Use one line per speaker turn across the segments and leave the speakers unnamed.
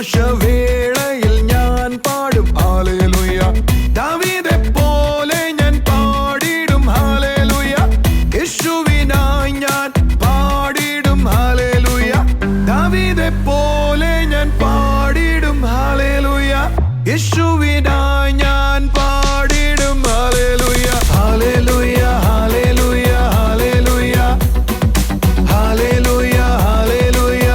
സന്തോഷവേളയിൽ ഞാൻ പാടും ഹല്ലേലൂയ. ദാവീദെ പോലെ ഞാൻ പാടിടും ഹല്ലേലൂയ. യേശുവിനായി ഞാൻ പാടിടും ഹല്ലേലൂയ. ദാവീദെ പോലെ ഞാൻ പാടിടും ഹല്ലേലൂയ. യേശുവിനായി ഞാൻ പാടിടും hallelujah. Hallelujah hallelujah hallelujah hallelujah hallelujah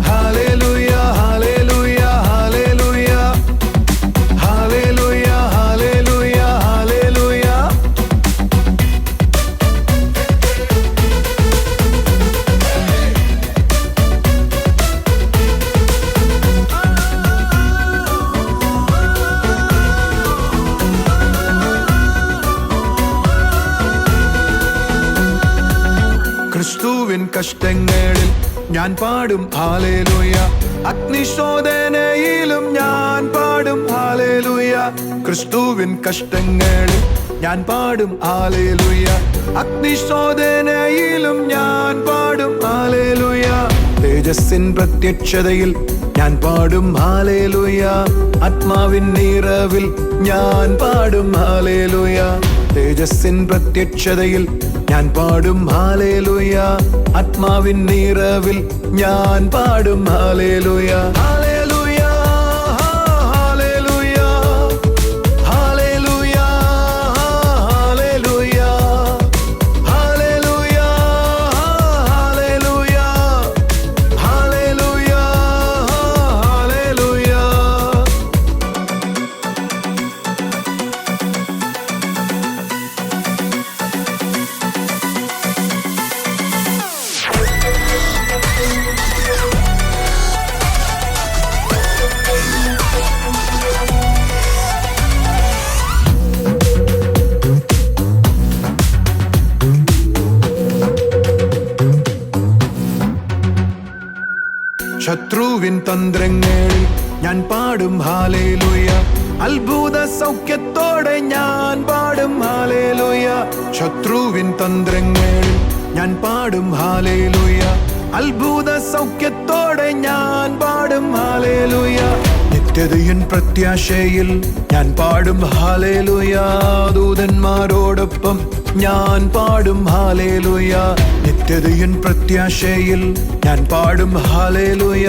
hallelujah hallelujah hallelujah hallelujah hallelujah hallelujah. ക്രിസ്തുവിൻ കഷ്ടങ്ങളിൽ ഞാൻ പാടും ഹല്ലേലൂയ. അഗ്നിശോധനയിലും ഞാൻ പാടും ഹല്ലേലൂയ. ക്രിസ്തുവിൻ കഷ്ടങ്ങളിൽ ഞാൻ പാടും ഹല്ലേലൂയ. അഗ്നിശോധനയിലും ഞാൻ പാടും ഹല്ലേലൂയ. തേജസ്സിൻ പ്രത്യക്ഷതയിൽ ഞാൻ പാടും ഹല്ലേലൂയ. ആത്മാവിൻ നിറവിൽ ഞാൻ പാടും ഹല്ലേലൂയ. തേജസ്സിൻ പ്രത്യക്ഷതയിൽ ഞാൻ പാടും ഹല്ലേലൂയ. ആത്മാവിൻ നിറവിൽ ഞാൻ പാടും hallelujah. Hallelujah hallelujah hallelujah hallelujah hallelujah hallelujah hallelujah hallelujah. ശത്രുവിൻ തന്ത്രങ്ങളിൽ ഞാൻ പാടും ഹല്ലേലൂയ. അത്ഭുത സൗഖ്യത്തോടെ ഞാൻ പാടും ഹല്ലേലൂയ. ശത്രുവിൻ തന്ത്രങ്ങളിൽ ഞാൻ പാടും ഹല്ലേലൂയ. അത്ഭുത സൗഖ്യത്തോടെ ഞാൻ പാടും ഹല്ലേലൂയ. നിത്യതയിൻ പ്രത്യാശയിൽ ഞാൻ പാടും ഹല്ലേലൂയ. ദൂതന്മാരോടൊപ്പം ഞാൻ പാടും ഹല്ലേലൂയ. നിത്യതയിൻ പ്രത്യാശയിൽ ഞാൻ പാടും ഹല്ലേലൂയ.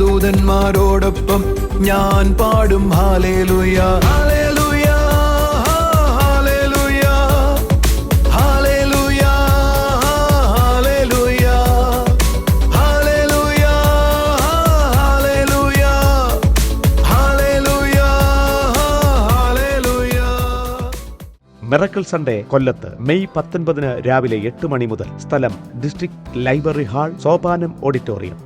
ദൂതന്മാരോടൊപ്പം ഞാൻ പാടും hallelujah. Hallelujah hallelujah hallelujah hallelujah hallelujah hallelujah hallelujah hallelujah.
Miracle Sunday കൊല്ലത്ത് മെയ് 19 രാവിലെ 8 മണി മുതൽ. സ്ഥലം district library hall, Sopanam auditorium.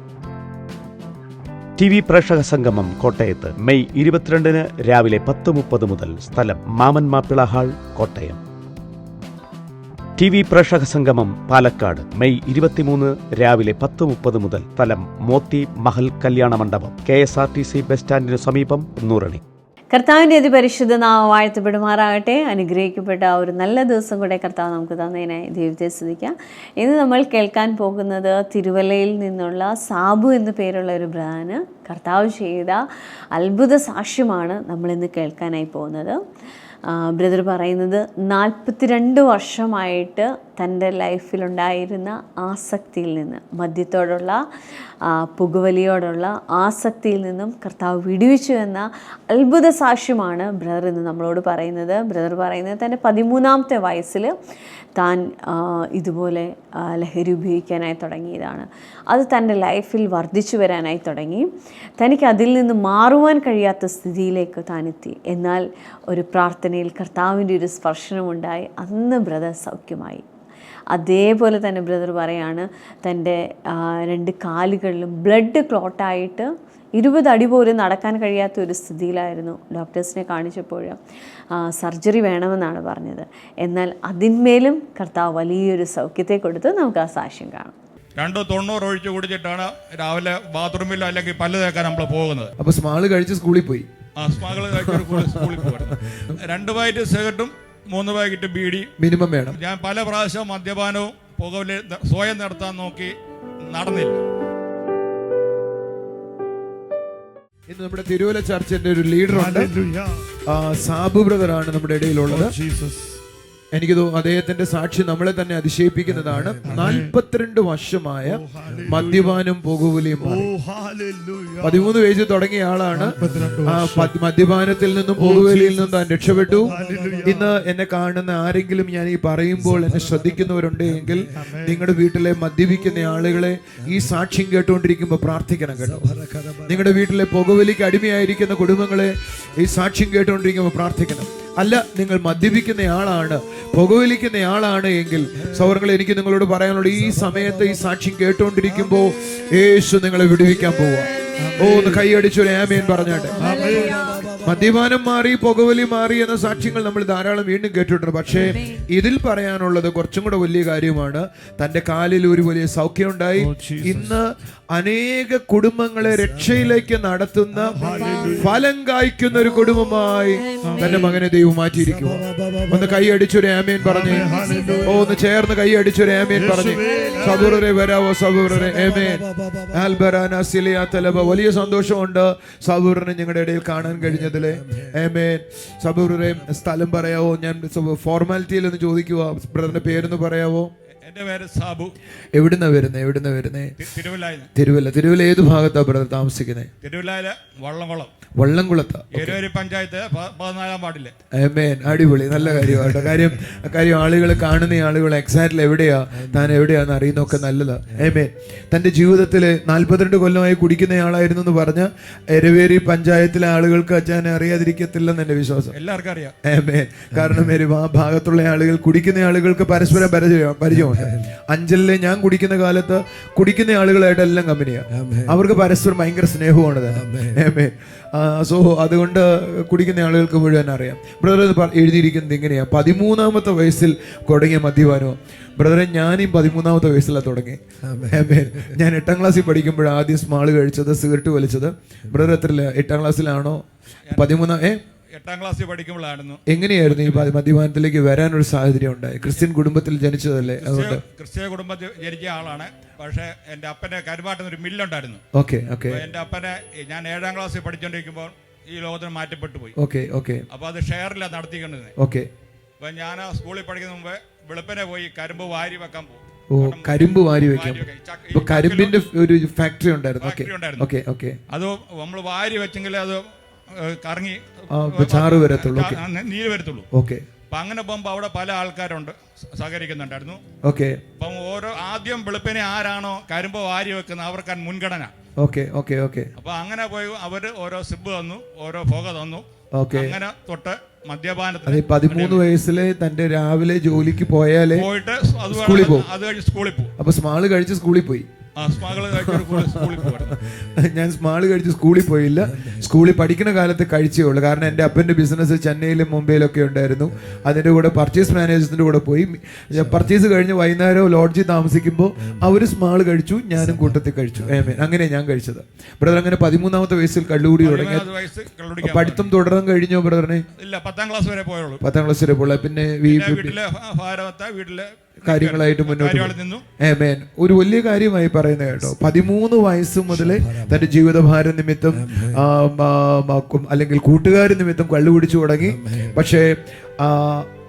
TV പ്രേക്ഷക സംഗമം കോട്ടയത്ത് മെയ് 22 രാവിലെ 10:30 മുതൽ. സ്ഥലം മാമൻ മാപ്പിള ഹാൾ, കോട്ടയം. TV പ്രേക്ഷക സംഗമം പാലക്കാട് മെയ് 23 രാവിലെ 10:30 മുതൽ. സ്ഥലം മോത്തി മഹൽ കല്യാണ മണ്ഡപം, KSRTC ബസ് സ്റ്റാൻഡിനു സമീപം, നൂറണി.
കർത്താവിൻ്റെ അതിപരിശുദ്ധ നാമം വാഴ്ത്തപ്പെടുമാറാകട്ടെ. അനുഗ്രഹിക്കപ്പെട്ട ഒരു നല്ല ദിവസം കൂടെ കർത്താവ് നമുക്ക് തന്നതിനായി ദൈവത്തെ സ്തുതിക്കാം. ഇന്ന് നമ്മൾ കേൾക്കാൻ പോകുന്നത് തിരുവല്ലയിൽ നിന്നുള്ള സാബു എന്നു പേരുള്ള ഒരു ബ്രാന് കർത്താവ് ചെയ്ത അത്ഭുത സാക്ഷ്യമാണ് നമ്മളിന്ന് കേൾക്കാനായി പോകുന്നത്. ബ്രദർ പറയുന്നത് 42 വർഷമായിട്ട് തൻ്റെ ലൈഫിലുണ്ടായിരുന്ന ആസക്തിയിൽ നിന്ന്, മദ്യത്തോടുള്ള പുകവലിയോടുള്ള ആസക്തിയിൽ നിന്നും കർത്താവ് വിടുവിച്ചു എന്ന അത്ഭുത സാക്ഷ്യമാണ് ബ്രദർ ഇന്ന് നമ്മളോട് പറയുന്നത്. ബ്രദർ പറയുന്നത് തൻ്റെ 13ാമത്തെ വയസ്സിൽ താൻ ഇതുപോലെ ലഹരി ഉപയോഗിക്കാനായി തുടങ്ങിയതാണ്. അത് തൻ്റെ ലൈഫിൽ വർദ്ധിച്ചു വരാനായി തുടങ്ങി. തനിക്ക് അതിൽ നിന്ന് മാറുവാൻ കഴിയാത്ത സ്ഥിതിയിലേക്ക് താനെത്തി. എന്നാൽ ഒരു പ്രാർത്ഥനയിൽ കർത്താവിൻ്റെ ഒരു സ്പർശനമുണ്ടായി. അന്ന് ബ്രദർ സൗഖ്യമായി. അതേപോലെ തന്നെ ബ്രദർ പറയാണ്, തൻ്റെ 2 കാലുകളിലും ബ്ലഡ് ക്ലോട്ടായിട്ട് 20 അടി പോലും നടക്കാൻ കഴിയാത്ത ഒരു സ്ഥിതിയിലായിരുന്നു. ഡോക്ടേഴ്സിനെ കാണിച്ചപ്പോൾ സർജറി വേണമെന്നാണ് പറഞ്ഞത്. എന്നാൽ അതിന്മേലും കർത്താവ് വലിയൊരു സൗഖ്യത്തെ കൊടുത്ത് നമുക്ക് ആ സാക്ഷ്യം കാണാം.
290 ഒഴിച്ച് കുടിച്ചിട്ടാണ് രാവിലെ ബാത്റൂമിൽ അല്ലെങ്കിൽ പല്ല് തേക്കാൻ നമ്മൾ പോകുന്നത്.
അപ്പൊ സ്മാള് കഴിച്ച് സ്കൂളിൽ പോയി.
സ്മാള് കഴിച്ച് സ്കൂളിൽ പോകുന്നത്. 2 പാക്കറ്റ് സിഗരറ്റും 3 പാക്കറ്റ് ബീഡി
മിനിമം വേണം.
ഞാൻ പല പ്രാവശ്യം മദ്യപാനവും പുകവലി സ്വയം നടത്താൻ നോക്കി, നടന്നില്ല.
ഇന്ന് നമ്മുടെ തിരുവല്ല ചർച്ചിന്റെ ഒരു ലീഡറുണ്ട്, സാബു ബ്രദറാണ് നമ്മുടെ ഇടയിലുള്ളത്. എനിക്ക് തോന്നുന്നു അദ്ദേഹത്തിന്റെ സാക്ഷി നമ്മളെ തന്നെ അതിശയിപ്പിക്കുന്നതാണ്. 42 വർഷമായ മദ്യപാനം പുകവലിയും 13 വയസ്സ് തുടങ്ങിയ ആളാണ്. മദ്യപാനത്തിൽ നിന്നും പുകവലിയിൽ നിന്നും താൻ രക്ഷപ്പെട്ടു. ഇന്ന് എന്നെ കാണുന്ന ആരെങ്കിലും ഞാൻ ഈ പറയുമ്പോൾ എന്നെ ശ്രദ്ധിക്കുന്നവരുണ്ട് എങ്കിൽ നിങ്ങളുടെ വീട്ടിലെ മദ്യപിക്കുന്ന ആളുകളെ ഈ സാക്ഷ്യം കേട്ടുകൊണ്ടിരിക്കുമ്പോൾ പ്രാർത്ഥിക്കണം കേട്ടോ. നിങ്ങളുടെ വീട്ടിലെ പുകവലിക്ക് അടിമയായിരിക്കുന്ന കുടുംബങ്ങളെ ഈ സാക്ഷ്യം കേട്ടുകൊണ്ടിരിക്കുമ്പോൾ പ്രാർത്ഥിക്കണം. അല്ല, നിങ്ങൾ മദ്യപിക്കുന്ന ആളാണ്, പുകവലിക്കുന്ന ആളാണ് എങ്കിൽ സഹോദരങ്ങളെ, എനിക്ക് നിങ്ങളോട് പറയാനുള്ള ഈ സമയത്ത് ഈ സാക്ഷ്യം കേട്ടുകൊണ്ടിരിക്കുമ്പോൾ യേശു നിങ്ങളെ വിടുവിക്കാൻ പോവാ. ഒന്ന് കൈയടിച്ചൊരു ആമേൻ പറഞ്ഞാട്ടെ. മദ്യപാനം മാറി, പുകവലി മാറി എന്ന സാക്ഷ്യങ്ങൾ നമ്മൾ ധാരാളം വീണ്ടും കേട്ടിട്ടുണ്ട്. പക്ഷേ ഇതിൽ പറയാനുള്ളത് കുറച്ചും കൂടെ വലിയ കാര്യമാണ്. തന്റെ കാലിൽ ഒരു വലിയ സൗഖ്യം ഉണ്ടായി. ഇന്ന് അനേക കുടുംബങ്ങളെ രക്ഷയിലേക്ക് നടത്തുന്ന, ഫലം കായ്ക്കുന്ന ഒരു കുടുംബമായി തന്റെ മകനെ ദൈവം മാറ്റിയിരിക്കുക. ഒന്ന് കൈയടിച്ചൊരു ആമേൻ പറഞ്ഞേ. ഒന്ന് ചേർന്ന് കൈയടിച്ചൊരു ആമേൻ പറഞ്ഞേ. സബൂററെ വരാവോ സബൂററെ. ആമേൻ. ആൽബറാന സിലിയ തലബ. വലിയ സന്തോഷമുണ്ട് സബൂറിനെ ഞങ്ങളുടെ ഇടയിൽ കാണാൻ കഴിഞ്ഞതില്. ആമേൻ. സബൂററെ സ്ഥലം പറയാവോ? ഞാൻ ഫോർമാലിറ്റിയിൽ ഒന്ന് ചോദിക്കുക, ബ്രദറിന്റെ പേരൊന്ന് പറയാവോ?
എന്റെ പേര് സാബു.
എവിടുന്ന വരുന്നേ? തിരുവല്ല. ഏത് ഭാഗത്താ ബ്രദർ താമസിക്കുന്നത്?
തിരുവല്ലയിലെ
വള്ളംകുളത്താ.
പഞ്ചായത്ത് 14-ാം വാർഡില്.
ആമേൻ. അടിപൊളി, നല്ല കാര്യമാണ്. കാര്യം ആളുകൾ കാണുന്ന ആളുകൾ എക്സാക്ട്ലി താൻ എവിടെയാന്ന് അറിയുന്നൊക്കെ നല്ലതാ. ആമേൻ. തന്റെ ജീവിതത്തിൽ 42 കൊല്ലമായി കുടിക്കുന്ന ആളായിരുന്നു എന്ന് പറഞ്ഞ എരവേരി പഞ്ചായത്തിലെ ആളുകൾക്ക് അച്ഛനെ അറിയാതിരിക്കത്തില്ലെന്ന് എന്റെ വിശ്വാസം.
എല്ലാവർക്കും അറിയാം.
ആമേൻ. കാരണം ആ ഭാഗത്തുള്ള ആളുകൾ, കുടിക്കുന്ന ആളുകൾക്ക് പരസ്പരം പരിചയമുണ്ട്. അഞ്ചലിലെ ഞാൻ കുടിക്കുന്ന കാലത്ത് കുടിക്കുന്ന ആളുകളായിട്ട് എല്ലാം കമ്പനിയാണ്. അവർക്ക് പരസ്പരം ഭയങ്കര സ്നേഹമാണ്. ആമേൻ. സോ അതുകൊണ്ട് കുടിക്കുന്ന ആളുകൾക്ക് മുഴുവൻ അറിയാം. ബ്രദർ എഴുതിയിരിക്കുന്നത് ഇങ്ങനെയാ: 13-ാമത്തെ വയസ്സിൽ തുടങ്ങിയ മദ്യപാനവും. ബ്രദറെ, ഞാനീ 13-ാമത്തെ വയസ്സിലാണ് തുടങ്ങി. ഞാൻ 8ാം ക്ലാസ്സിൽ പഠിക്കുമ്പോഴാണ് ആദ്യം സ്മാള് കഴിച്ചത്, സിഗരറ്റ് വലിച്ചത്. ബ്രദർ എത്രയില്ല? 8ാം ക്ലാസ്സിലാണോ?
8ാം ക്ലാസ്സിൽ പഠിക്കുമ്പോഴായിരുന്നു.
എങ്ങനെയായിരുന്നു ഈ മദ്യപാനത്തിലേക്ക് വരാനൊരു സാഹചര്യം ഉണ്ടായി? ക്രിസ്ത്യൻ കുടുംബത്തിൽ ജനിച്ചതല്ലേ? അതുകൊണ്ട്
ക്രിസ്ത്യൻ കുടുംബത്തിൽ ജനിച്ച ആളാണ്. പക്ഷെ എന്റെ അപ്പന്റെ കരുവാട്ടുന്ന ഒരു മില്ലുണ്ടായിരുന്നു. എന്റെ അപ്പനെ ഞാൻ 7ാം ക്ലാസ്സിൽ പഠിച്ചോണ്ടിരിക്കുമ്പോൾ ഈ ലോകത്തിന് മാറ്റപ്പെട്ടു പോയി. അപ്പൊ അത് ഷെയറിലാണ് നടത്തിക്കൊണ്ടിരുന്നത്. അപ്പൊ ഞാൻ സ്കൂളിൽ പഠിക്കുന്ന മുമ്പ് വെളുപ്പിനെ പോയി കരിമ്പ് വാരി വെക്കാൻ പോകും.
കരിമ്പ് വാരി വെക്കാം. കരിമ്പിന്റെ ഒരു ഫാക്ടറി ഉണ്ടായിരുന്നു.
അത് നമ്മൾ വാരി വെച്ചെങ്കിൽ അത് കറങ്ങി
ചാറ് വരത്തുള്ളൂ,
നീര് വരത്തുള്ളൂ. അപ്പൊ അങ്ങനെ പോകുമ്പോ അവിടെ പല ആൾക്കാരുണ്ട്, സഹകരിക്കുന്നുണ്ടായിരുന്നു. അപ്പം ആദ്യം വെളുപ്പിനെ ആരാണോ കരിമ്പ് വാരി വെക്കുന്നത് അവർക്കാണ് മുൻഗണന. അപ്പൊ അങ്ങനെ പോയി അവര് ഓരോ സിബ് തന്നു, ഓരോ പുക തന്നു. അങ്ങനെ തൊട്ട് മദ്യപാനത്തിന്
13 വയസ്സില് തന്റെ രാവിലെ ജോലിക്ക് പോയാലേ
പോയിട്ട്
സ്കൂളിൽ പോകും.
അത് കഴിഞ്ഞ് സ്കൂളിൽ പോകും.
അപ്പൊ സ്മാള് കഴിച്ച് സ്കൂളിൽ പോയി. ഞാൻ സ്മാള് കഴിച്ച് സ്കൂളിൽ പോയില്ല. സ്കൂളിൽ പഠിക്കുന്ന കാലത്ത് കഴിച്ചേ ഉള്ളൂ. കാരണം എൻ്റെ അപ്പൻ്റെ ബിസിനസ് ചെന്നൈയിലും മുംബൈയിലൊക്കെ ഉണ്ടായിരുന്നു. അതിൻ്റെ കൂടെ പർച്ചേസ് മാനേജേഴ്സിൻ്റെ കൂടെ പോയി. പർച്ചേസ് കഴിഞ്ഞ് വൈകുന്നേരം ലോഡ്ജിൽ താമസിക്കുമ്പോൾ അവർ സ്മാള് കഴിച്ചു, ഞാനും കൂട്ടത്തിൽ കഴിച്ചു. അങ്ങനെ ഞാൻ കഴിച്ചത്. ബ്രദർ അങ്ങനെ 13-ാമത്തെ വയസ്സിൽ കള്ളുകൂടി തുടങ്ങി. പഠിത്തം തുടരാൻ കഴിഞ്ഞോ ബ്രദറിനെ?
ഇല്ല, 10ാം ക്ലാസ് വരെ പോയുള്ളൂ.
10ാം ക്ലാസ് വരെ പോയുള്ള പിന്നെ വീട്ടിലെ കാര്യങ്ങളായിട്ട് മുന്നോട്ട് നിന്നു. ആമേൻ. ഒരു വലിയ കാര്യമായി പറയുന്നത് കേട്ടോ. 13 വയസ്സ് മുതൽ തന്റെ ജീവിതഭാരം നിമിത്തം അല്ലെങ്കിൽ കൂട്ടുകാർ നിമിത്തം കള്ളുപിടിച്ചു തുടങ്ങി. പക്ഷേ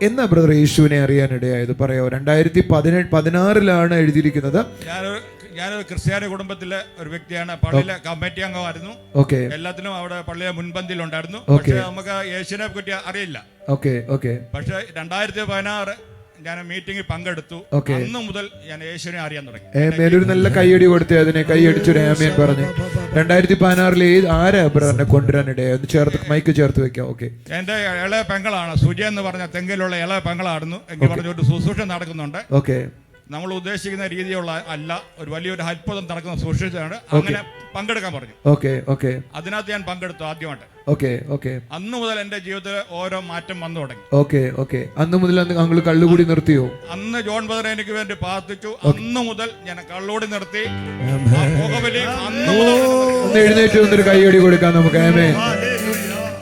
എന്നാ ബ്രദർ യേശുവിനെ അറിയാനിടയായത് പറയാമോ? 2016 എഴുതിയിരിക്കുന്നത്.
ഞാനൊരു ക്രിസ്ത്യാനി കുടുംബത്തിലെ ഒരു വ്യക്തിയാണ്. പള്ളിയിലെ കമ്മിറ്റി അംഗമായിരുന്നു. എല്ലാത്തിനും അവിടെ പള്ളിയെ മുൻപന്തിയിലുണ്ടായിരുന്നു. പക്ഷെ നമുക്ക് യേശുവിനെ പറ്റി അറിയില്ല. പക്ഷെ 2016 ഞാൻ മീറ്റിംഗിൽ പങ്കെടുത്തു. അന്ന് മുതൽ ഞാൻ യേശുവിനെ അറിയാൻ തുടങ്ങി.
ഒരു നല്ല കൈയടി കൊടുത്തേ, അതിനെ കൈയടിച്ചൊരു ആമേൻ പറഞ്ഞു. 2016 ആരാ ബ്രദറിനെ കൊണ്ടുവരാനിടയായി? ചേർത്ത് മൈക്ക് ചേർത്ത് വെക്കാം.
എന്റെ ഇളയ പെങ്ങളാണ്, സുജയ എന്ന് പറഞ്ഞ തെങ്കിലുള്ള ഇളയ പെങ്ങളായിരുന്നു. എനിക്ക് പറഞ്ഞൊരു ശുശ്രൂഷ നടക്കുന്നുണ്ട്. നമ്മൾ ഉദ്ദേശിക്കുന്ന രീതിയുള്ള അല്ല, ഒരു വലിയൊരു അത്ഭുതം നടക്കുന്ന ശുശ്രൂഷയാണ്. അങ്ങനെ പങ്കെടുക്കാൻ പറഞ്ഞു. അതിനകത്ത് ഞാൻ പങ്കെടുത്തു ആദ്യമായിട്ട്. അന്ന് മുതൽ എന്റെ ജീവിതത്തിൽ ഓരോ മാറ്റം വന്നു തുടങ്ങി. അന്ന് മുതൽ
ഞങ്ങൾ കള്ളുകൂടി നിർത്തിയോ?
അന്ന് ജോൺ ബ്രദർ എനിക്ക് വേണ്ടി പ്രാർത്ഥിച്ചു. അന്ന് മുതൽ ഞാൻ കള്ളുകൂടി നിർത്തി.
എഴുന്നേറ്റ് വന്നൊരു കൈയടി കൊടുക്കാം നമുക്ക്.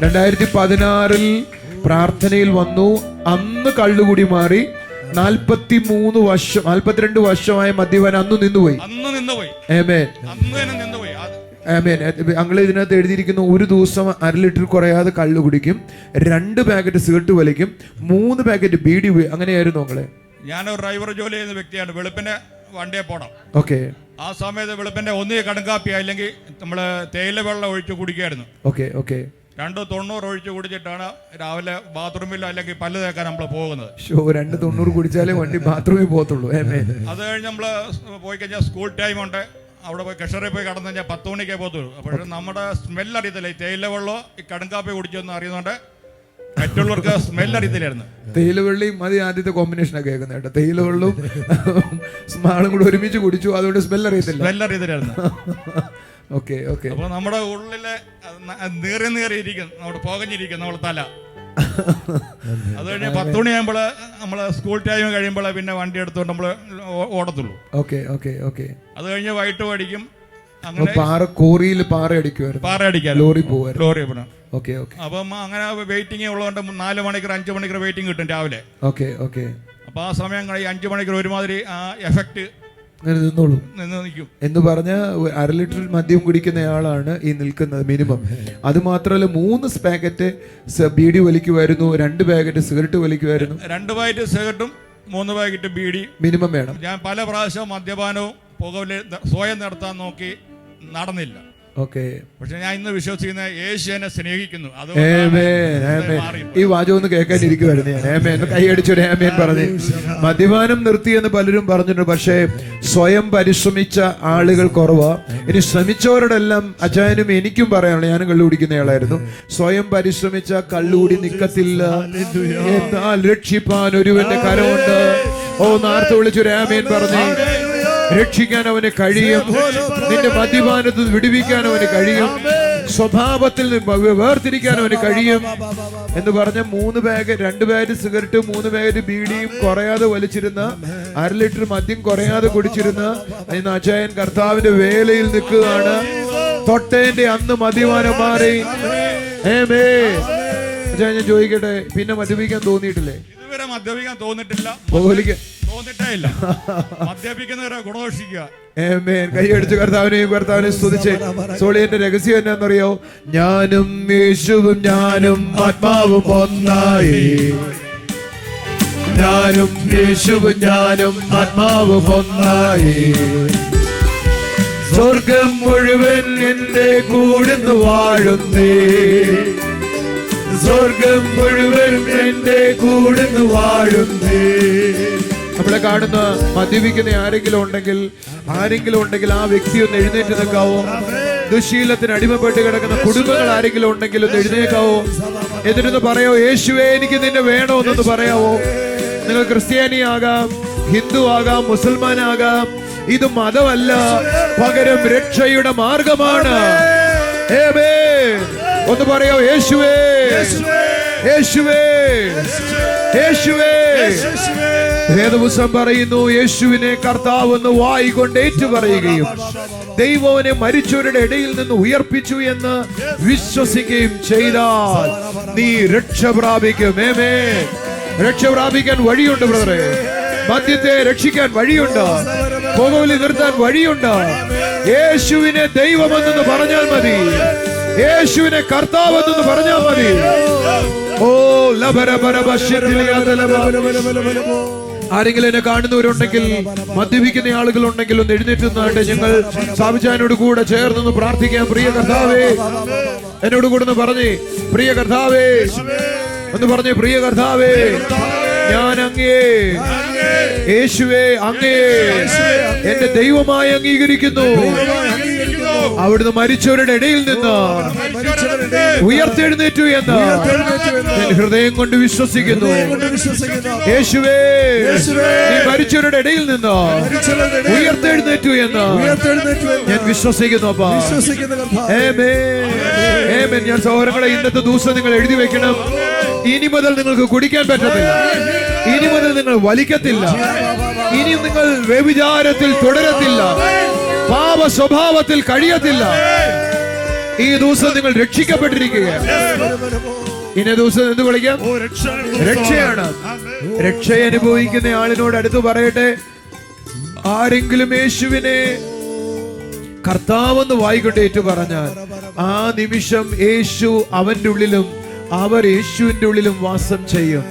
2016 പ്രാർത്ഥനയിൽ വന്നു. അന്ന് കള്ളുകൂടി മാറി. 42 വർഷമായ മദ്യപാനം അന്ന് നിന്നുപോയി. ആമേൻ. ഞങ്ങൾ ഇതിനകത്ത് എഴുതിയിരിക്കുന്ന ഒരു ദിവസം 1/2 ലിറ്റർ കുറയാതെ കള്ളു കുടിക്കും, 2 പാക്കറ്റ് സിഗരറ്റ് വലിക്കും, 3 പാക്കറ്റ് ബീഡി. അങ്ങനെയായിരുന്നു ഞങ്ങളെ.
ഞാനൊരു ഡ്രൈവർ ജോലി ചെയ്യുന്ന വ്യക്തിയാണ്. വെളുപ്പിന് വണ്ടിയെ പോണം.
ഓക്കെ.
ആ സമയത്ത് വെളുപ്പിന്റെ ഒന്നേ കടുങ്കാപ്പി അല്ലെങ്കിൽ നമ്മള് തേയില വെള്ളം ഒഴിച്ച് കുടിക്കായിരുന്നു.
Okay okay.
290 ഒഴിച്ച് കുടിച്ചിട്ടാണ് രാവിലെ ബാത്റൂമിൽ അല്ലെങ്കിൽ പല്ല് തേക്കാൻ നമ്മൾ പോകുന്നത്.
290 കുടിച്ചാലേ വണ്ടി ബാത്റൂമിൽ പോകത്തുള്ളൂ.
അത് കഴിഞ്ഞ് നമ്മള് പോയി കഴിഞ്ഞാൽ സ്കൂൾ ടൈം ഉണ്ട്. അവിടെ പോയി കഷറിൽ പോയി കടന്നു കഴിഞ്ഞാൽ 10 മണിക്കേ പോകത്തുള്ളൂ. അപ്പോൾ നമ്മുടെ സ്മെല്ല് അറിയത്തില്ല. ഈ തേയില വെള്ളമോ ഈ കടുങ്കാപ്പി കുടിച്ചൊന്നും അറിയുന്നുണ്ട് മറ്റുള്ളവർക്ക് സ്മെല്ല് അറിയത്തില്ലായിരുന്നു.
തേയില വെള്ളിയും മതി ആദ്യത്തെ കോമ്പിനേഷനൊക്കെ കേൾക്കുന്നത് കേട്ടോ. തേയില വെള്ളവും സ്മാളും കൂടെ ഒരുമിച്ച് കുടിച്ചു, അതുകൊണ്ട് സ്മെല്ല് അറിയത്തില്ലായിരുന്നു. Okay okay.
അപ്പൊ നമ്മുടെ ഉള്ളിലെ നീറിയിരിക്കും, നമ്മുടെ പുകഞ്ഞിരിക്കും നമ്മുടെ തല. അത് കഴിഞ്ഞ് 10 മണിയാകുമ്പോൾ നമ്മള് സ്കൂൾ ടൈം കഴിയുമ്പോൾ പിന്നെ വണ്ടി എടുത്തുകൊണ്ട് നമ്മള് ഓടത്തുള്ളൂ.
Okay okay okay.
അത് കഴിഞ്ഞ് വൈകിട്ട് പഠിക്കും. അങ്ങനെ
കോറിയിൽ പാറ അടിക്കാൻ ലോറി പോകാൻ. Okay okay.
അപ്പം അങ്ങനെ വെയിറ്റിംഗ് ഉള്ളതുകൊണ്ട് 4 മണിക്കൂർ 5 മണിക്കൂർ വെയിറ്റിംഗ് കിട്ടും രാവിലെ.
Okay okay.
അപ്പൊ ആ സമയം 5 മണിക്കൂർ ഒരുമാതിരി ആ എഫക്ട്
നിന്നോളൂ
നിൽക്കും
എന്ന് പറഞ്ഞ 1/2 ലിറ്റർ മദ്യം കുടിക്കുന്നയാളാണ് ഈ നിൽക്കുന്നത് മിനിമം. അത് മാത്രമല്ല 3 പാക്കറ്റ് ബീഡി വലിക്കുമായിരുന്നു, 2 പാക്കറ്റ് സിഗരറ്റ് വലിക്കുമായിരുന്നു.
2 പാക്കറ്റ് സിഗരറ്റും 3 പാക്കറ്റ് ബീഡി മിനിമം വേണം. ഞാൻ പല പ്രാവശ്യം മദ്യപാനവും പുകവലി സ്വയം നടത്താൻ നോക്കി, നടന്നില്ല.
ഓക്കെ.
പക്ഷെ ഞാൻ ഇന്ന് വിശ്വസിക്കുന്ന യേശു എന്നെ സ്നേഹിക്കുന്നു.
ഈ വാചകം ഒന്ന് കേൾക്കാനിരിക്കുവായിരുന്നു ഞാൻ. കൈയടിച്ചൊരു ആമേൻ പറഞ്ഞ്. മദ്യപാനം നിർത്തിയെന്ന് പലരും പറഞ്ഞിട്ടുണ്ട്, പക്ഷേ സ്വയം പരിശ്രമിച്ച ആളുകൾ കുറവാ. ഇനി ശ്രമിച്ചവരോടെല്ലാം അച്ചായനും എനിക്കും പറയാനുള്ളത്, ഞാനും കള്ളു കുടിക്കുന്നയാളായിരുന്നു. സ്വയം പരിശ്രമിച്ച കള്ളുകൂടി നിക്കത്തില്ല, എന്നാൽ രക്ഷിപ്പാൻ ഒരുവന്റെ കരമുണ്ട്. നാർത്ത് വിളിച്ചൊരു ആമേൻ പറഞ്ഞേ. രക്ഷിക്കാൻ അവന് കഴിയും, നിന്റെ മദ്യപാനത്തിൽ വിടുവിക്കാൻ അവന് കഴിയും, സ്വഭാവത്തിൽ വേർതിരിക്കാൻ അവന് കഴിയും എന്ന് പറഞ്ഞ 2 പാക്കറ്റ് സിഗരറ്റ് 3 പാക്കറ്റ് ബീഡിയും കുറയാതെ വലിച്ചിരുന്ന, 1/2 ലിറ്റർ മദ്യം കുറയാതെ കുടിച്ചിരുന്ന ഇന്ന് അച്ചായൻ കർത്താവിന്റെ വേലയിൽ നിൽക്കുകയാണ്. തൊട്ടേന്റെ അന്ന് മദ്യപാനം മാറി. അച്ചായൻ ഞാൻ ചോദിക്കട്ടെ, പിന്നെ മദ്യപിക്കാൻ തോന്നിയിട്ടില്ലേ?
ഇതുവരെ മദ്യപിക്കാൻ തോന്നിട്ടില്ല, തോന്നിട്ടേ ഇല്ല. മദ്യപിക്കുന്നവരെ ഗുണദോഷിക്കുക.
കൈയടിച്ച് കർത്താവിനെ സ്തുതിച്ച്. സോളിയന്റെ രഹസ്യം എന്നാന്നറിയോ? ഞാനും യേശുവും ഞാനും ആത്മാവും ഒന്നായി, ഞാനും യേശുവും ഞാനും ആത്മാവും ഒന്നായി, സ്വർഗം മുഴുവൻ എന്റെ കൂടെന്ന് വാഴുന്നേ, സ്വർഗം മുഴുവൻ എന്റെ കൂടെന്ന് വാഴുന്നേ. നമ്മളെ കാണുന്ന മദ്യപിക്കുന്ന ആരെങ്കിലും ഉണ്ടെങ്കിൽ ആ വ്യക്തി ഒന്ന് എഴുന്നേറ്റ് നിൽക്കാവോ? ദുശീലത്തിന് അടിമപ്പെട്ട് കിടക്കുന്ന കുടുംബങ്ങൾ ആരെങ്കിലും ഉണ്ടെങ്കിൽ ഒന്ന് എഴുന്നേക്കാവോ? എന്നിട്ടൊന്ന് പറയോ, യേശുവേ എനിക്ക് നിന്നെ വേണമെന്നൊന്ന് പറയാവോ? നിങ്ങൾ ക്രിസ്ത്യാനിയാകാം, ഹിന്ദു ആകാം, മുസൽമാനാകാം. ഇത് മതമല്ല, പകരം രക്ഷയുടെ മാർഗമാണ്. ഒന്ന് പറയോ, യേശുവേ യേശുവേ യേശുവേ. വേദപുസ്തകം പറയുന്നു, യേശുവിനെ കർത്താവ് എന്ന് വായി കൊണ്ട് ഏറ്റു പറയുകയും ദൈവവനെ മരിച്ചവരുടെ ഇടയിൽ നിന്ന് ഉയർപ്പിച്ചു എന്ന് വിശ്വസിക്കുകയും ചെയ്താൽ നീ രക്ഷ പ്രാപിക്കും. രക്ഷ പ്രാപിക്കാൻ വഴിയുണ്ട് ബ്രദറെ. മദ്യത്തെ രക്ഷിക്കാൻ വഴിയുണ്ട്, പുകവലി നിർത്താൻ വഴിയുണ്ട്. യേശുവിനെ ദൈവമെന്ന് പറഞ്ഞാൽ മതി, യേശുവിനെ കർത്താവെന്ന് പറഞ്ഞാൽ മതി. ആരെങ്കിലും എന്നെ കാണുന്നവരുണ്ടെങ്കിൽ, മദ്യപിക്കുന്ന ആളുകളുണ്ടെങ്കിൽ ഒന്ന് എഴുന്നേറ്റ് നിന്നാട്ടെ. ഞങ്ങൾ സാബിജാനോട് കൂടെ ചേർന്ന് പ്രാർത്ഥിക്കാം. പ്രിയ കർത്താവേ, എന്നോട് കൂടെ ഒന്ന് പറഞ്ഞേ, പ്രിയ കർത്താവേ ഒന്ന് പറഞ്ഞേ, പ്രിയ കർത്താവേ ഞാൻ അങ്ങേ യേശുവേ അങ്ങേ എന്റെ ദൈവമായി അംഗീകരിക്കുന്നു. അവിടുന്ന് മരിച്ചവരുടെ ഇടയിൽ നിന്ന് ഉയർത്തെഴുന്നേറ്റു എന്ന് ഞാൻ ഹൃദയം കൊണ്ട് വിശ്വസിക്കുന്നു. യേശുവേ നീ മരിച്ചവരുടെ ഇടയിൽ നിന്ന് ഉയർത്തെഴുന്നേറ്റു എന്ന് ഞാൻ വിശ്വസിക്കുന്നു. അപ്പാ ഞാൻ സഹോദരങ്ങളെ, ഇന്നത്തെ ദിവസം നിങ്ങൾ എഴുതി വെക്കണം. ഇനി മുതൽ നിങ്ങൾക്ക് കുടിക്കാൻ പറ്റത്തില്ല, ഇനി മുതൽ നിങ്ങൾ വലിക്കത്തില്ല, ഇനി നിങ്ങൾ വ്യഭിചാരത്തിൽ തുടരത്തില്ല, പാപ സ്വഭാവത്തിൽ കഴിയത്തില്ല. ഈ ദിവസം നിങ്ങൾ രക്ഷിക്കപ്പെട്ടിരിക്കുകയാണ്. ഇന്ന ദിവസം എന്ത് വിളിക്കാം? രക്ഷയാണ്. രക്ഷ അനുഭവിക്കുന്ന ആളിനോട് അടുത്ത് പറയട്ടെ, ആരെങ്കിലും യേശുവിനെ കർത്താവെന്ന് വായിക്കൊണ്ട് ഏറ്റു പറഞ്ഞാൽ ആ നിമിഷം യേശു അവന്റെ ഉള്ളിലും അവർ യേശുവിന്റെ ഉള്ളിലും വാസം ചെയ്യും.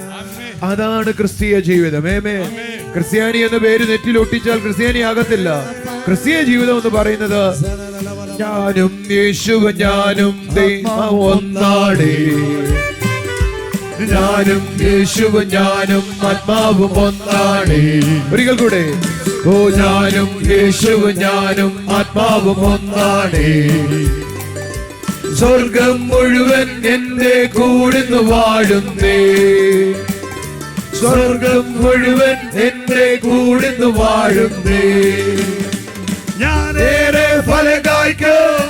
അതാണ് ക്രിസ്തീയ ജീവിതം. ക്രിസ്ത്യാനി എന്ന പേര് നെറ്റിൽ ഒട്ടിച്ചാൽ ക്രിസ്ത്യാനി ആകത്തില്ല. ക്രിസ്തീയ ജീവിതം എന്ന് പറയുന്നത് ഞാനും യേശുവും ഞാനും ദൈവം ഒന്നാടേ, ഞാനും യേശുവും ഞാനും ആത്മാവും ഒന്നാടേ. ഒരിക്കൽ കൂടെ, ഓ ഞാനും യേശുവും ഞാനും ആത്മാവും ഒന്നാടേ. സ്വർഗം മുഴുവൻ എന്റെ കൂടെന്ന് വാഴുന്നേ, സ്വർഗം മുഴുവൻ എന്റെ കൂടെന്ന് വാഴുന്നേ. ഞാനേറെ ഫലം കായ്ക്കും,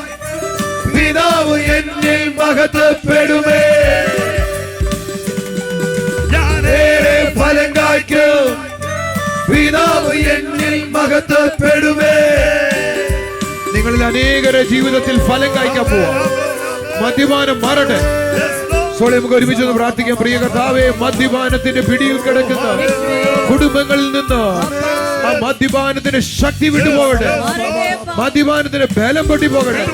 പിതാവ് എന്നിൽ മഹത്വപ്പെടുമേ. ഞാനേറെ ഫലം കായ്ക്കും, പിതാവ് എന്നിൽ മഹത്വപ്പെടുമേ. നിങ്ങളിൽ അനേകരെ ജീവിതത്തിൽ ഫലം കായ്ക്കാൻ പോവാ. മദ്യപാനം മാറട്ടെ. സോളെ നമുക്ക് ഒരുമിച്ച് പ്രാർത്ഥിക്കാം. പ്രിയ കർത്താവേ, മദ്യപാനത്തിന്റെ പിടിയിൽ കിടക്കുന്ന കുടുംബങ്ങളിൽ നിന്ന് ആ മദ്യപാനത്തിന്റെ ശക്തി വിട്ടുപോകട്ടെ. മദ്യപാനത്തിന്റെ ബലം പൊട്ടി പോകട്ടെ.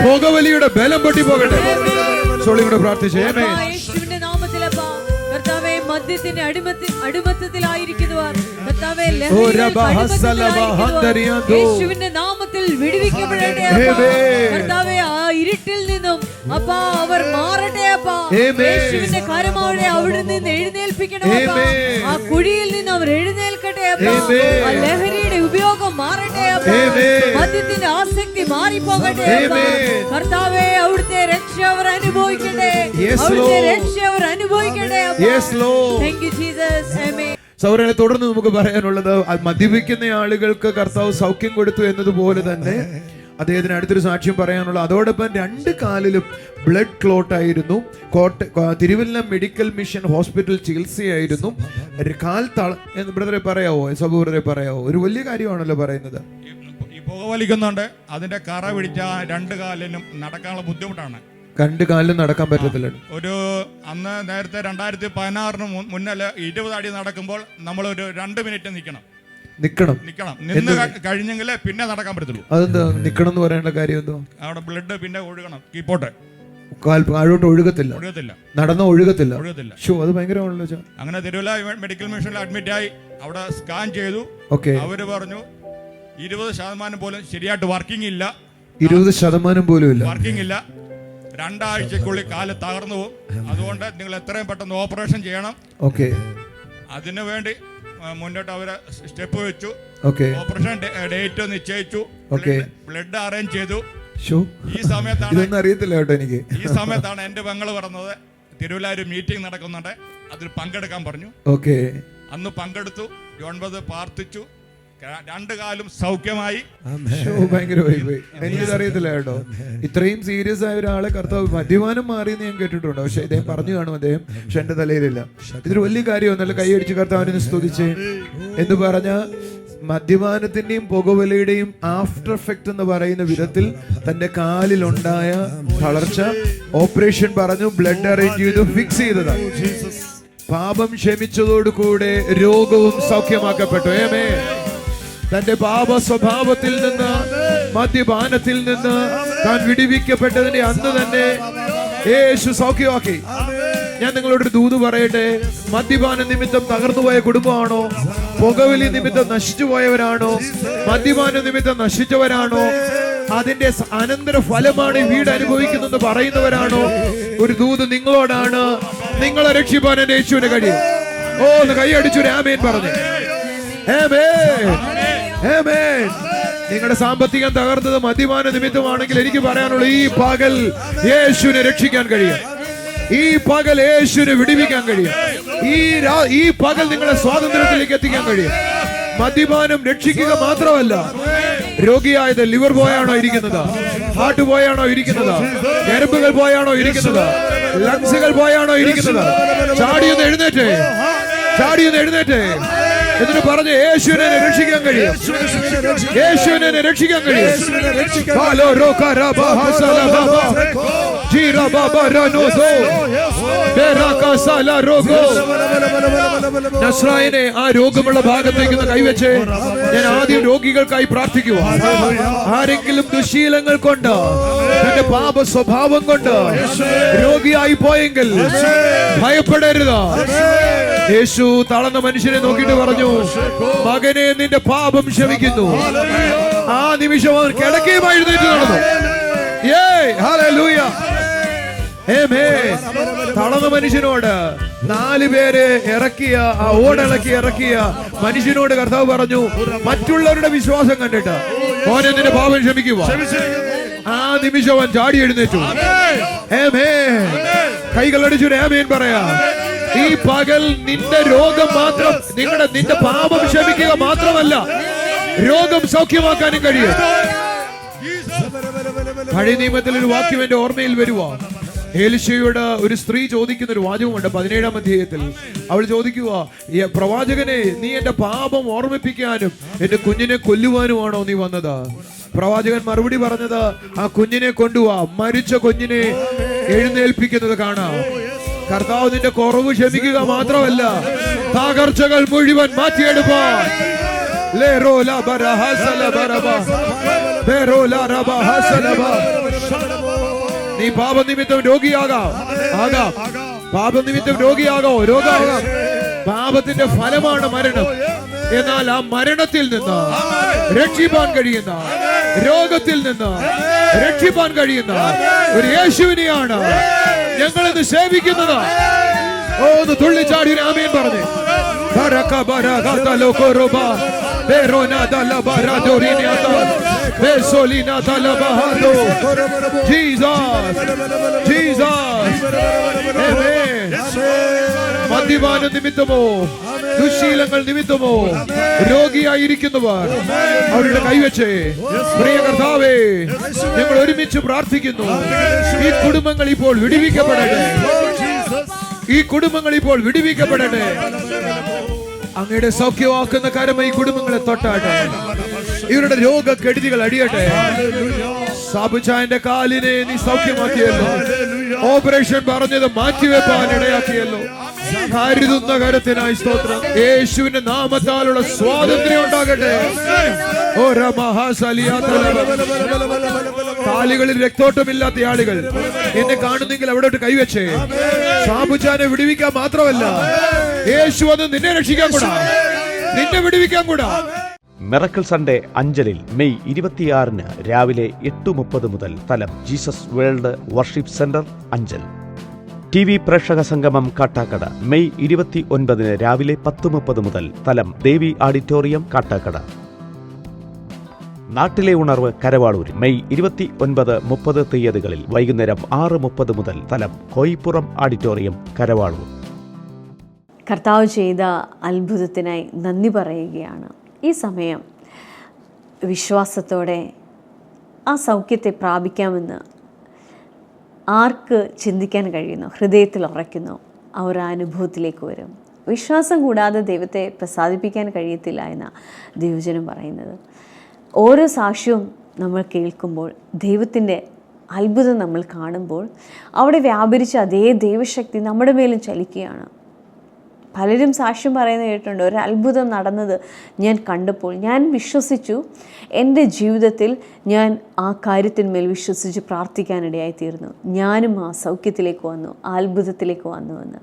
പുകവലിയുടെ ബലം പൊട്ടി പോകട്ടെ. സോളിയോട് പ്രാർത്ഥിച്ചേ.
യേശുവിന്റെ നാമത്തിലപ്പാ കർത്താവേ, മദ്യത്തിന്റെ അടിമത്തത്തിലായിരിക്കുന്നവർ കർത്താവേ, യേശുവിന്റെ നാമത്തിൽ വിടുവിക്കപ്പെടട്ടെ കർത്താവേ. ആ ഇരുട്ടിൽ നിന്നും അപ്പാ അവർ മാറട്ടെ അപ്പാ. യേശുവിന്റെ കരമോടെ അവിടെ നിന്ന് എഴുന്നേൽപ്പിക്കണം അപ്പാ. ആ കുഴിയിൽ നിന്ന് അവർ എഴുന്നേൽക്കട്ടെ അപ്പാ. ആ ലഹരിയുടെ ഉപയോഗം മാറട്ടെ അപ്പാ. മദ്യത്തിന്റെ ആസക്തി മാറിപ്പോകട്ടെ അപ്പാ. കർത്താവേ, അവിടുത്തെ രക്ഷ അവർ അനുഭവിക്കട്ടെ. അവിടുത്തെ രക്ഷ അവർ അനുഭവിക്കട്ടെ അപ്പാ. Thank you Jesus. Amen.
സൗരനെ തുടർന്ന് നമുക്ക് പറയാനുള്ളത്, മദ്യപിക്കുന്ന ആളുകൾക്ക് കർത്താവ് സൗഖ്യം കൊടുത്തു എന്നതുപോലെ തന്നെ അദ്ദേഹത്തിന് അടുത്തൊരു സാക്ഷ്യം പറയാനുള്ള. അതോടൊപ്പം 2 കാലിലും ബ്ലഡ് ക്ലോട്ട് ആയിരുന്നു. തിരുവല്ല മെഡിക്കൽ മിഷൻ ഹോസ്പിറ്റൽ ചികിത്സയായിരുന്നു. കാൽ എന്ന് ബ്രദറെ പറയാവോ, സബു ബ്രദറെ പറയാവോ? ഒരു വലിയ കാര്യമാണല്ലോ പറയുന്നത്.
ഈ പുകവലിക്കുന്നുണ്ട്, അതിന്റെ കറ പിടിച്ച 2 കാലിനും നടക്കാനുള്ള ബുദ്ധിമുട്ടാണ്.
2 കാലിലും നടക്കാൻ പറ്റത്തില്ല.
ഒരു അന്ന് നേരത്തെ 2016 മുന്നേ 20 അടി നടക്കുമ്പോൾ നമ്മൾ ഒരു 2 മിനിറ്റ് നിൽക്കണം. നിന്ന് കഴിഞ്ഞെങ്കിലേ പിന്നെ നടക്കാൻ പറ്റത്തുള്ളൂ. അതെന്താ
നിക്കണം എന്ന് പറയേണ്ട കാര്യം എന്തോ?
അവിടെ ബ്ലഡ് പിന്നെ ഒഴുകണം. കീപ്പോട്ട്
താഴോട്ട് ഒഴുകത്തില്ല, നടന്ന ഒഴുകത്തില്ല. അത് ഭയങ്കരമാണല്ലോ.
അങ്ങനെ തിരുവല്ല മെഡിക്കൽ മിഷനിൽ അഡ്മിറ്റ് ആയി. അവിടെ സ്കാൻ ചെയ്തു. അവര് പറഞ്ഞു 20% പോലും ശരിയായിട്ട് വർക്കിംഗ് ഇല്ല.
20% പോലും ഇല്ല,
വർക്കിംഗ് ഇല്ല. 2 ആഴ്ചക്കുള്ളിൽ കാല് തകർന്നു പോകും. അതുകൊണ്ട് നിങ്ങൾ എത്രയും പെട്ടെന്ന് ഓപ്പറേഷൻ ചെയ്യണം. അതിനു വേണ്ടി മുന്നോട്ട് അവര് സ്റ്റെപ്പ് വെച്ചു. ഓപ്പറേഷൻ ഡേറ്റ് നിശ്ചയിച്ചു. ബ്ലഡ് അറേഞ്ച് ചെയ്തു. ഈ സമയത്താണ് എന്റെ പെങ്ങള് പറഞ്ഞത്, തിരുവല്ല ഒരു മീറ്റിംഗ് നടക്കുന്നുണ്ട്, അതിൽ പങ്കെടുക്കാൻ പറഞ്ഞു. അന്ന് പങ്കെടുത്തു. ജോൺബത് പ്രാർത്ഥിച്ചു. 2 കാലും സൗഖ്യമായി.
എനിക്കറിയത്തില്ല കേട്ടോ, ഇത്രയും സീരിയസ് ആയ ഒരാളെ കർത്താവ് മദ്യപാനം മാറിയെന്ന് ഞാൻ കേട്ടിട്ടുണ്ട്. പക്ഷെ അദ്ദേഹം പറഞ്ഞു കാണും അദ്ദേഹം, പക്ഷെ എന്റെ തലയിലില്ല. ഇതൊരു വലിയ കാര്യമൊന്നല്ല. കൈയടിച്ച് കർത്താവിനെ സ്തുതിച്ച് എന്ന് പറഞ്ഞ മദ്യപാനത്തിന്റെയും പുകവലിയുടെയും ആഫ്റ്റർ എഫക്ട് എന്ന് പറയുന്ന വിധത്തിൽ തന്റെ കാലിലുണ്ടായ തളർച്ച ഓപ്പറേഷൻ പറഞ്ഞു, ബ്ലഡ് അറേഞ്ച് ചെയ്തു, ഫിക്സ് ചെയ്തതാണ്. പാപം ക്ഷമിച്ചതോടുകൂടെ രോഗവും സൗഖ്യമാക്കപ്പെട്ടു. തന്റെ പാപ സ്വഭാവത്തിൽ നിന്ന്, മദ്യപാനത്തിൽ നിന്ന് താൻ വിടുവിക്കപ്പെട്ടതിന്റെ അന്ന് തന്നെ യേശു സൗഖ്യമാക്കി. ഞാൻ നിങ്ങളോടൊരു ദൂത് പറയട്ടെ. മദ്യപാന നിമിത്തം തകർന്നുപോയ കുടുംബമാണോ? പുകവലി നിമിത്തം നശിച്ചുപോയവരാണോ? മദ്യപാന നിമിത്തം നശിച്ചവരാണോ? അതിന്റെ അനന്തര ഫലമാണ് ഈ വീട് അനുഭവിക്കുന്നത് പറയുന്നവരാണോ? ഒരു ദൂത് നിങ്ങളോടാണ്. നിങ്ങളെ രക്ഷിപ്പാൻ എന്റെ യേശുവിന് കഴിയും. ഒന്ന് കൈയടിച്ചു ആമേൻ പറഞ്ഞു. നിങ്ങളുടെ സാമ്പത്തികം തകർന്നത് മദ്യപാന നിമിത്തമാണെങ്കിൽ എനിക്ക് പറയാനുള്ള, ഈ പകൽ യേശുവിനെ രക്ഷിക്കാൻ കഴിയും. ഈ പകൽ യേശുവിനെ വിടുവിക്കാൻ കഴിയും. ഈ പകൽ നിങ്ങളെ സ്വാതന്ത്ര്യത്തിലേക്ക് എത്തിക്കാൻ കഴിയും. മദ്യപാനം രക്ഷിക്കുക മാത്രമല്ല, രോഗിയായത് ലിവർ പോയാണോ ഇരിക്കുന്നത്, ഹാർട്ട് പോയാണോ ഇരിക്കുന്നത്, ഞരമ്പുകൾ പോയാണോ ഇരിക്കുന്നത്, ലങ്സുകൾ പോയാണോ ഇരിക്കുന്നത്, ചാടിയൊന്ന് എഴുന്നേറ്റേ എന്നിട്ട് പറഞ്ഞ് യേശുവിനെ രക്ഷിക്കാൻ കഴിയും. യേശുവിനെ രക്ഷിക്കാൻ കഴിയും. നസ്രായനെ ആ രോഗമുള്ള ഭാഗത്തേക്ക് കൈവച്ച് ഞാൻ ആദ്യം രോഗികൾക്കായി പ്രാർത്ഥിക്കുക. ആരെങ്കിലും ദുശീലങ്ങൾ കൊണ്ട് തന്റെ പാപ സ്വഭാവം കൊണ്ട് രോഗിയായി പോയെങ്കിൽ ഭയപ്പെടരുത്. യേശു തളർന്ന മനുഷ്യനെ നോക്കിയിട്ട് പറഞ്ഞു, മകനെ നിന്റെ പാപം ക്ഷമിക്കുന്നു. ആ നിമിഷം അവൻ കിടക്കയുമായി എഴുന്നേറ്റ് നടന്നു. തളർന്ന മനുഷ്യനോട് 4 പേര് ഇറക്കിയ ആ ഓടിളക്കി ഇറക്കിയ മനുഷ്യനോട് കർത്താവ് പറഞ്ഞു, മറ്റുള്ളവരുടെ വിശ്വാസം കണ്ടിട്ട് ഓനെ നിന്റെ പാപം ക്ഷമിക്കുക. ആ നിമിഷം അവൻ ചാടി എഴുന്നേറ്റു. കൈകളടിച്ചു ആമേൻ പറയാ. ഈ പകൽ നിന്റെ രോഗം മാത്രം, നിന്റെ പാപം ക്ഷമിക്കുക മാത്രമല്ല, രോഗം സൗഖ്യമാക്കാനും കഴിയും. പഴയ നിയമത്തിൽ ഒരു വാക്യം എന്റെ ഓർമ്മയിൽ വരുവാ. എലീശയോട് ഒരു സ്ത്രീ ചോദിക്കുന്ന ഒരു വാചകമുണ്ട് 17-ാം അധ്യായത്തിൽ. അവൾ ചോദിക്കുക, പ്രവാചകനെ, നീ എന്റെ പാപം ഓർമ്മിപ്പിക്കാനും എന്റെ കുഞ്ഞിനെ കൊല്ലുവാനുമാണോ നീ വന്നത്? പ്രവാചകൻ മറുപടി പറഞ്ഞത്, ആ കുഞ്ഞിനെ കൊണ്ടുപോവാ, മരിച്ച കുഞ്ഞിനെ എഴുന്നേൽപ്പിക്കുന്നത് കാണാം. കർത്താവ് നിന്റെ കുറവ് ക്ഷമിക്കുക മാത്രമല്ല, തകർച്ചകൾ മുഴുവൻ മാറ്റിയെടുപ്പാൻ. നീ പാപനിമിത്തം രോഗിയാകാം, പാപനിമിത്തം രോഗാകാം. പാപത്തിന്റെ ഫലമാണ് മരണം. എന്നാൽ ആ മരണത്തിൽ നിന്ന് രക്ഷിപ്പാൻ കഴിയുന്ന, രോഗത്തിൽ നിന്ന് രക്ഷിപ്പാൻ കഴിയുന്ന ഒരു യേശുവിനെയാണ് ഞങ്ങളിന്ന് സേവിക്കുന്നത്. ഒന്ന് തുള്ളിച്ചാടി ആമേൻ പറഞ്ഞു. മദ്യപാന നിമിത്തമോ ദുശീലങ്ങൾ നിമിത്തമോ രോഗിയായിരിക്കുന്നവർ അവരുടെ കൈവച്ച്, പ്രിയ കർത്താവേ, ഞങ്ങൾ ഒരുമിച്ച് പ്രാർത്ഥിക്കുന്നു. ഈ കുടുംബങ്ങൾ ഇപ്പോൾ വിടുവിക്കപ്പെടട്ടെ. ഈ കുടുംബങ്ങൾ ഇപ്പോൾ വിടുവിക്കപ്പെടട്ടെ. അങ്ങയുടെ സൗഖ്യമാക്കുന്ന കരം ഈ കുടുംബങ്ങളെ തൊട്ടാട്ടെ. ഇവരുടെ രോഗക്കെടുതികൾ അടിയട്ടെ. സാബുചായന്റെ കാലിനെ നീ സൗഖ്യമാക്കിയല്ലോ. ഓപ്പറേഷൻ പറഞ്ഞത് മാറ്റിവെപ്പാൻ ഇടയാക്കിയല്ലോ. കരുതുന്ന കരത്തിനായി സ്തോത്രം. യേശുവിന്റെ നാമത്താലുള്ള സ്വാതന്ത്ര്യം ഉണ്ടാകട്ടെ. കാലുകളിൽ രക്തോട്ടമില്ലാത്ത ആളുകൾ എന്നെ കാണുന്നെങ്കിൽ അവിടോട്ട് കൈവച്ചേ. സാബുചാനെ വിടുവിക്കാൻ മാത്രമല്ല, യേശു അത് നിന്നെ രക്ഷിക്കാൻ കൂടാ, നിന്നെ വിടുവിക്കാൻ കൂടാ.
മിറക്കിൾ സൺഡേ അഞ്ചലിൽ മെയ് 26-ന് രാവിലെ 8:30 മുതൽ. സ്ഥലം Jesus world worship centre, Anchal. TV പ്രേക്ഷക സംഗമം കാട്ടാക്കട മെയ് 29-ന് രാവിലെ 10:30 മുതൽ. സ്ഥലം ദേവി ഓഡിറ്റോറിയം, കാട്ടാക്കട. നാട്ടിലെ ഉണർവ് കരവാളൂർ മെയ് 29, 30 തീയതികളിൽ വൈകുന്നേരം 6:30 മുതൽ. സ്ഥലം കോയിപ്പുറം ഓഡിറ്റോറിയം, കരവാളൂർ.
കർത്താവ് ചെയ്ത അത്ഭുതത്തിനായി നന്ദി പറയുകയാണ്. ഈ സമയം വിശ്വാസത്തോടെ ആ സൗഖ്യത്തെ പ്രാപിക്കാമെന്ന് ആർക്ക് ചിന്തിക്കാൻ കഴിയുന്നു, ഹൃദയത്തിൽ ഉറയ്ക്കുന്നു, അവർ ആ അനുഭവത്തിലേക്ക് വരും. വിശ്വാസം കൂടാതെ ദൈവത്തെ പ്രസാദിപ്പിക്കാൻ കഴിയത്തില്ല എന്ന ദൈവജനം പറയുന്നത്. ഓരോ സാക്ഷ്യവും നമ്മൾ കേൾക്കുമ്പോൾ, ദൈവത്തിൻ്റെ അത്ഭുതം നമ്മൾ കാണുമ്പോൾ, അവിടെ വ്യാപരിച്ച അതേ ദൈവശക്തി നമ്മുടെ മേലും ചലിക്കുകയാണ്. പലരും സാക്ഷ്യം പറയുന്നത് കേട്ടിട്ടുണ്ട്. ഒരു അത്ഭുതം നടന്നത് ഞാൻ കണ്ടപ്പോൾ ഞാൻ വിശ്വസിച്ചു, എൻ്റെ ജീവിതത്തിൽ ഞാൻ ആ കാര്യത്തിന്മേൽ വിശ്വസിച്ച് പ്രാർത്ഥിക്കാനിടയായിത്തീർന്നു. ഞാനും ആ സൗഖ്യത്തിലേക്ക് വന്നു, ആ അത്ഭുതത്തിലേക്ക് വന്നുവെന്ന്.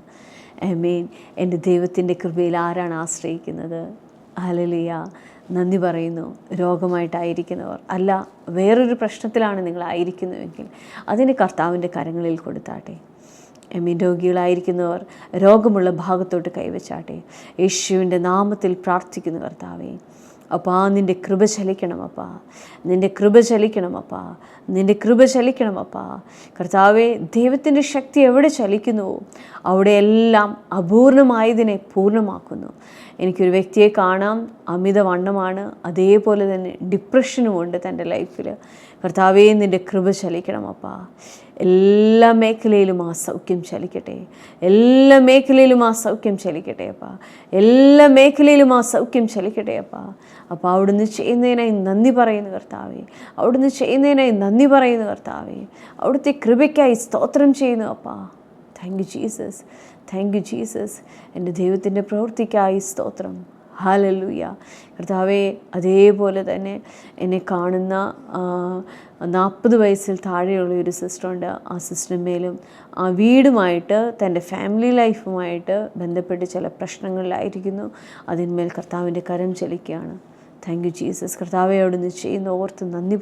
ആമേൻ. എൻ്റെ ദൈവത്തിൻ്റെ കൃപയിൽ ആരാണ് ആശ്രയിക്കുന്നത്? ഹല്ലേലൂയ. നന്ദി പറയുന്നു. രോഗമായിട്ടായിരിക്കുന്നവർ, അല്ല വേറൊരു പ്രശ്നത്തിലാണ് നിങ്ങളായിരിക്കുന്നുവെങ്കിൽ അതിന് കർത്താവിൻ്റെ കരങ്ങളിൽ കൊടുത്താട്ടെ. രോഗികളായിരിക്കുന്നവർ രോഗമുള്ള ഭാഗത്തോട്ട് കൈവച്ചാട്ടെ. യേശുവിൻ്റെ നാമത്തിൽ പ്രാർത്ഥിക്കുന്നു കർത്താവേ. അപ്പാ, നിൻ്റെ കൃപ ചലിക്കണം അപ്പാ, നിൻ്റെ കൃപ ചലിക്കണം അപ്പാ, നിൻ്റെ കൃപ ചലിക്കണം അപ്പാ. കർത്താവേ, ദൈവത്തിൻ്റെ ശക്തി എവിടെ ചലിക്കുന്നുവോ അവിടെയെല്ലാം അപൂർണമായതിനെ പൂർണ്ണമാക്കുന്നു. എനിക്കൊരു വ്യക്തിയെ കാണാം, അമിതവണ്ണമാണ്, അതേപോലെ തന്നെ ഡിപ്രഷനുമുണ്ട് തൻ്റെ ലൈഫിൽ. കർത്താവേ, നിൻ്റെ കൃപ ചലിക്കണം അപ്പാ. എല്ലാ മേഖലയിലും ആ സൗഖ്യം ചലിക്കട്ടെ, എല്ലാ മേഖലയിലും ആ സൗഖ്യം ചലിക്കട്ടെ അപ്പാ, എല്ലാ മേഖലയിലും ആ സൗഖ്യം ചലിക്കട്ടെ അപ്പാ. അപ്പോൾ അവിടുന്ന് ചെയ്യുന്നതിനായി നന്ദി പറയുന്നു കർത്താവേ. അവിടുന്ന് ചെയ്യുന്നതിനായി നന്ദി പറയുന്നു കർത്താവേ. അവിടുത്തെ കൃപയ്ക്കായി സ്തോത്രം ചെയ്യുന്നു അപ്പാ. Thank you Jesus, thank you Jesus. എൻ്റെ ദൈവത്തിൻ്റെ പ്രവൃത്തിക്കായി സ്തോത്രം. ഹല്ലേലൂയ കർത്താവേ. അതേപോലെ തന്നെ എന്നെ കാണുന്ന 40 വയസ്സിൽ താഴെയുള്ള ഒരു സിസ്റ്ററുണ്ട്. ആ സിസ്റ്ററിന്മേലും ആ വീടുമായിട്ട് തൻ്റെ ഫാമിലി ലൈഫുമായിട്ട് ബന്ധപ്പെട്ട് ചില പ്രശ്നങ്ങളിലായിരിക്കുന്നു. അതിന്മേൽ കർത്താവിൻ്റെ കരം ചലിക്കുകയാണ്. Thank you Jesus. കർത്താവെ അവിടുന്ന് ചെയ്യുന്ന ഓർത്ത് നന്ദി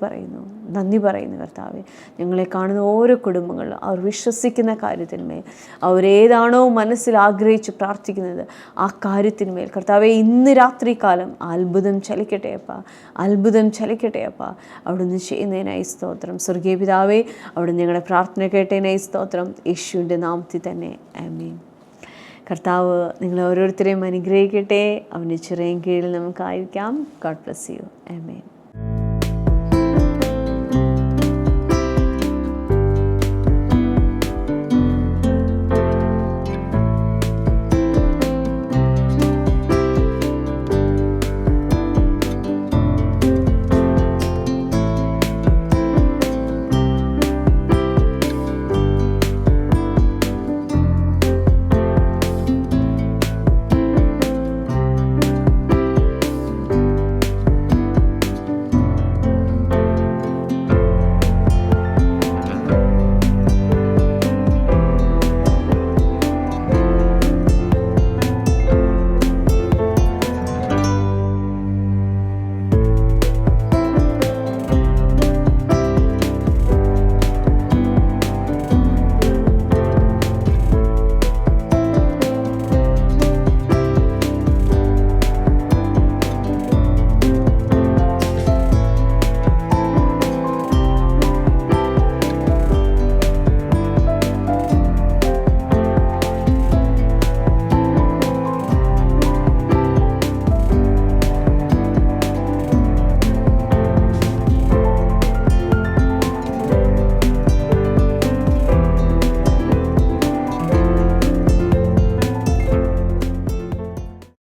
പറയുന്നു കർത്താവെ. ഞങ്ങളെ കാണുന്ന ഓരോ കുടുംബങ്ങളിലും അവർ വിശ്വസിക്കുന്ന കാര്യത്തിന്മേൽ, അവരേതാണോ മനസ്സിൽ ആഗ്രഹിച്ച് പ്രാർത്ഥിക്കുന്നത് ആ കാര്യത്തിന്മേൽ കർത്താവെ ഇന്ന് രാത്രികാലം അത്ഭുതം ചലിക്കട്ടെ അപ്പാ. അവിടുന്ന് ചെയ്യുന്നതിനായി സ്തോത്രം. സ്വർഗീയ പിതാവേ, അവിടുന്ന് ഞങ്ങളുടെ പ്രാർത്ഥന കേട്ടതിനായി സ്തോത്രം. യേശുവിൻ്റെ നാമത്തിൽ തന്നെ ആമേൻ. കർത്താവ് നിങ്ങളെ ഓരോരുത്തരെയും അനുഗ്രഹിക്കട്ടെ. അവൻ്റെ ചിറയിൻ കീഴിൽ നമുക്കായിരിക്കാം. God bless you. ആമേൻ.